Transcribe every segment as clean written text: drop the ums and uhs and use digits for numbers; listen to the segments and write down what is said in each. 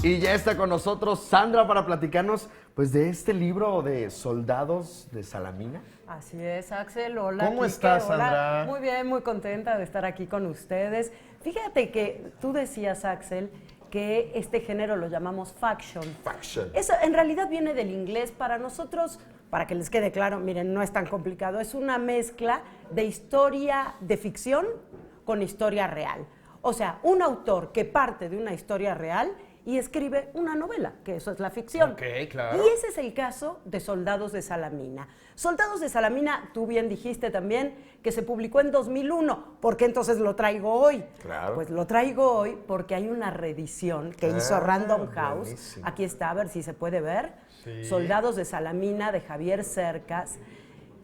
Y ya está con nosotros Sandra para platicarnos pues de este libro de Soldados de Salamina. Así es, Axel. Hola. ¿Cómo Quique, estás, hola. Sandra? Muy bien, muy contenta de estar aquí con ustedes. Fíjate que tú decías, Axel, que este género lo llamamos faction. Faction. Eso en realidad viene del inglés. Para nosotros, para que les quede claro, miren, no es tan complicado. Es una mezcla de historia de ficción con historia real. O sea, un autor que parte de una historia real y escribe una novela, que eso es la ficción. Ok, claro. Y ese es el caso de Soldados de Salamina. Soldados de Salamina, tú bien dijiste también que se publicó en 2001. ¿Por qué entonces lo traigo hoy? Claro. Pues lo traigo hoy porque hay una reedición que hizo Random House. Buenísimo. Aquí está, a ver si se puede ver. Sí. Soldados de Salamina, de Javier Cercas.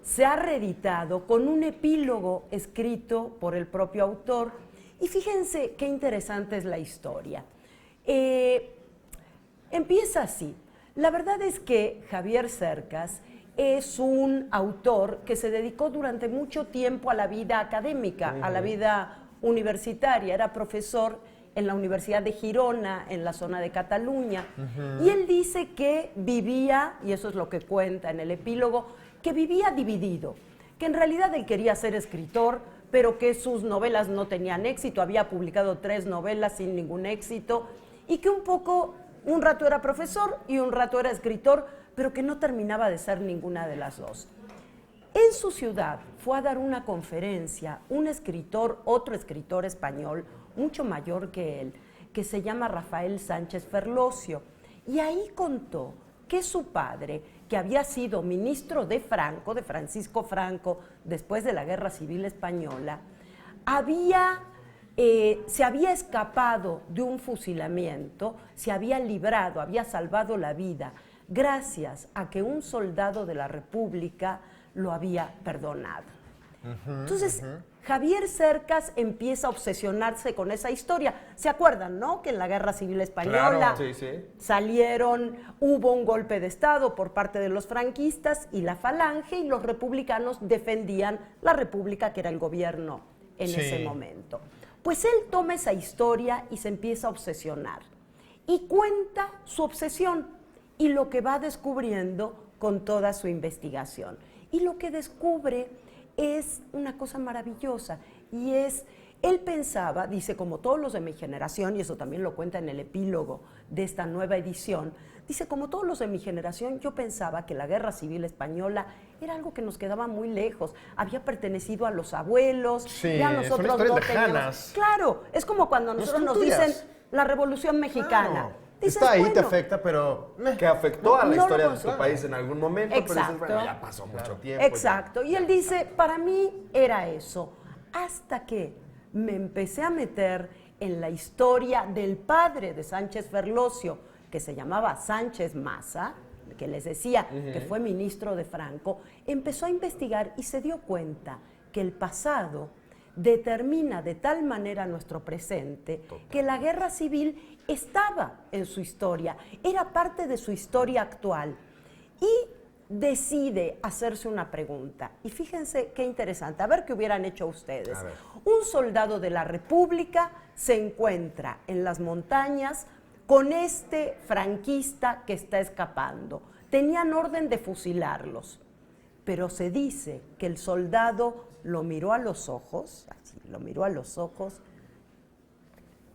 Se ha reeditado con un epílogo escrito por el propio autor. Y fíjense qué interesante es la historia. Empieza así. La verdad es que Javier Cercas es un autor que se dedicó durante mucho tiempo a la vida académica, a la vida universitaria. Era profesor en la Universidad de Girona, en la zona de Cataluña. Y él dice que vivía, y eso es lo que cuenta en el epílogo, que vivía dividido, que en realidad él quería ser escritor, pero que sus novelas no tenían éxito. Había publicado 3 novelas sin ningún éxito, y que un rato era profesor y un rato era escritor, pero que no terminaba de ser ninguna de las dos. En su ciudad fue a dar una conferencia un escritor, otro escritor español, mucho mayor que él, que se llama Rafael Sánchez Ferlosio, y ahí contó que su padre, que había sido ministro de Franco, de Francisco Franco, después de la Guerra Civil Española, se había escapado de un fusilamiento, se había librado, había salvado la vida, gracias a que un soldado de la República lo había perdonado. Entonces, Javier Cercas empieza a obsesionarse con esa historia. ¿Se acuerdan, no? Que en la Guerra Civil Española Claro, hubo un golpe de Estado por parte de los franquistas y la Falange, y los republicanos defendían la República, que era el gobierno en ese momento. Pues él toma esa historia y se empieza a obsesionar. Y cuenta su obsesión y lo que va descubriendo con toda su investigación. Y lo que descubre es una cosa maravillosa, y él pensaba, dice, como todos los de mi generación, y eso también lo cuenta en el epílogo de esta nueva edición, dice, como todos los de mi generación, yo pensaba que la Guerra Civil Española era algo que nos quedaba muy lejos, había pertenecido a los abuelos, Sí, ya nosotros son historias no teníamos. lejanas. Claro, es como cuando nosotros nos tuyas. dicen la Revolución Mexicana. Claro. Dices, Está ahí, te bueno, afecta, pero... Que afectó a la No lo historia de considero. su país en algún momento, Exacto. pero dices, bueno, ya pasó mucho tiempo. Exacto, y él dice, para mí era eso, hasta que me empecé a meter en la historia del padre de Sánchez Ferlosio, que se llamaba Sánchez Maza, que les decía que fue ministro de Franco, empezó a investigar y se dio cuenta que el pasado determina de tal manera nuestro presente que la guerra civil estaba en su historia, era parte de su historia actual, y decide hacerse una pregunta. Y fíjense qué interesante, a ver qué hubieran hecho ustedes. Un soldado de la República se encuentra en las montañas con este franquista que está escapando. Tenían orden de fusilarlos, pero se dice que el soldado lo miró a los ojos, así, lo miró a los ojos,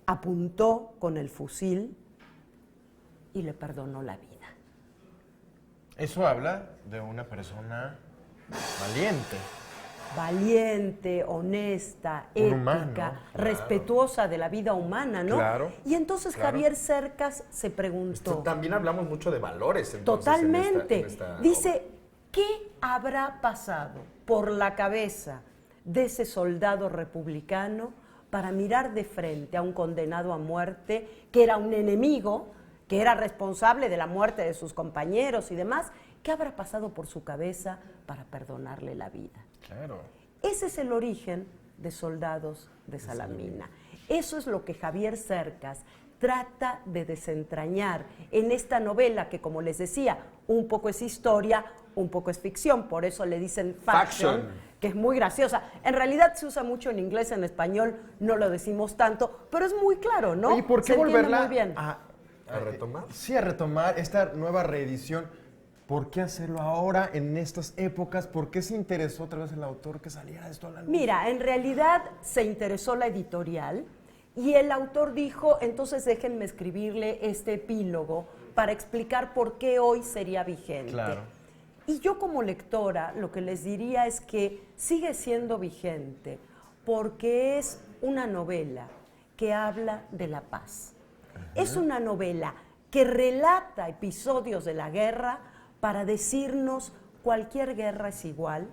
apuntó con el fusil y le perdonó la vida. Eso habla de una persona valiente. Valiente, honesta, Un ética, humano, claro. respetuosa de la vida humana, ¿no? Claro, Y entonces claro. Javier Cercas se preguntó. También hablamos mucho de valores, entonces, Totalmente. en esta Dice, ¿qué habrá pasado por la cabeza de ese soldado republicano para mirar de frente a un condenado a muerte, que era un enemigo, que era responsable de la muerte de sus compañeros y demás? ¿Qué habrá pasado por su cabeza para perdonarle la vida? Claro. Ese es el origen de Soldados de Salamina. Eso es lo que Javier Cercas trata de desentrañar en esta novela que, como les decía, un poco es historia, un poco es ficción, por eso le dicen faction, que es muy graciosa. En realidad se usa mucho en inglés, en español no lo decimos tanto, pero es muy claro, ¿no? ¿Y por qué Se entiende volverla muy bien. a ¿A retomar? Sí, a retomar esta nueva reedición. ¿Por qué hacerlo ahora, en estas épocas? ¿Por qué se interesó otra vez el autor que saliera esto a la luz? Mira, en realidad se interesó la editorial y el autor dijo, entonces déjenme escribirle este epílogo para explicar por qué hoy sería vigente. Claro. Y yo como lectora lo que les diría es que sigue siendo vigente porque es una novela que habla de la paz. Es una novela que relata episodios de la guerra para decirnos cualquier guerra es igual,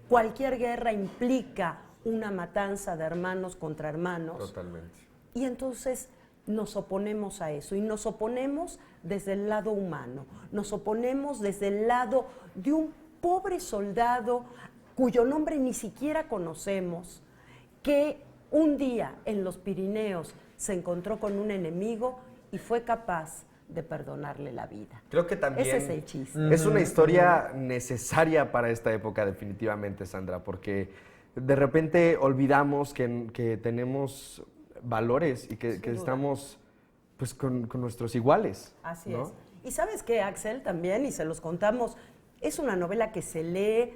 cualquier guerra implica una matanza de hermanos contra hermanos. Totalmente. Y entonces nos oponemos a eso y nos oponemos desde el lado humano, nos oponemos desde el lado de un pobre soldado cuyo nombre ni siquiera conocemos, que un día en los Pirineos se encontró con un enemigo y fue capaz de perdonarle la vida. Creo que también Ese es el chiste. es una historia necesaria para esta época, definitivamente, Sandra, porque de repente olvidamos que tenemos valores y que duda. estamos pues con nuestros iguales. Así ¿no? es. Y sabes que Axel también, y se los contamos, es una novela que se lee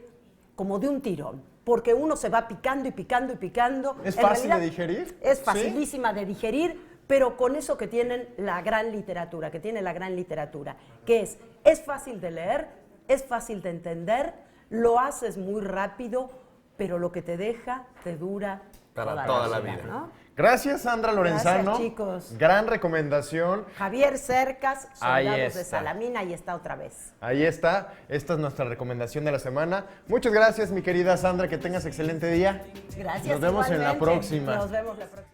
como de un tirón, porque uno se va picando y picando y picando. ¿Es En fácil realidad, de digerir? Es ¿Sí? facilísima de digerir, pero con eso que tienen la gran literatura, que tiene la gran literatura, que es fácil de leer, es fácil de entender, lo haces muy rápido, pero lo que te deja te dura Para toda la vida. ¿no? Gracias, Sandra Lorenzano. Gracias, chicos. Gran recomendación. Javier Cercas, Ahí Soldados de está. Salamina, ahí está otra vez. Ahí está. Esta es nuestra recomendación de la semana. Muchas gracias, mi querida Sandra. Que tengas excelente día. Gracias. Nos vemos en la igualmente. próxima. Nos vemos la próxima.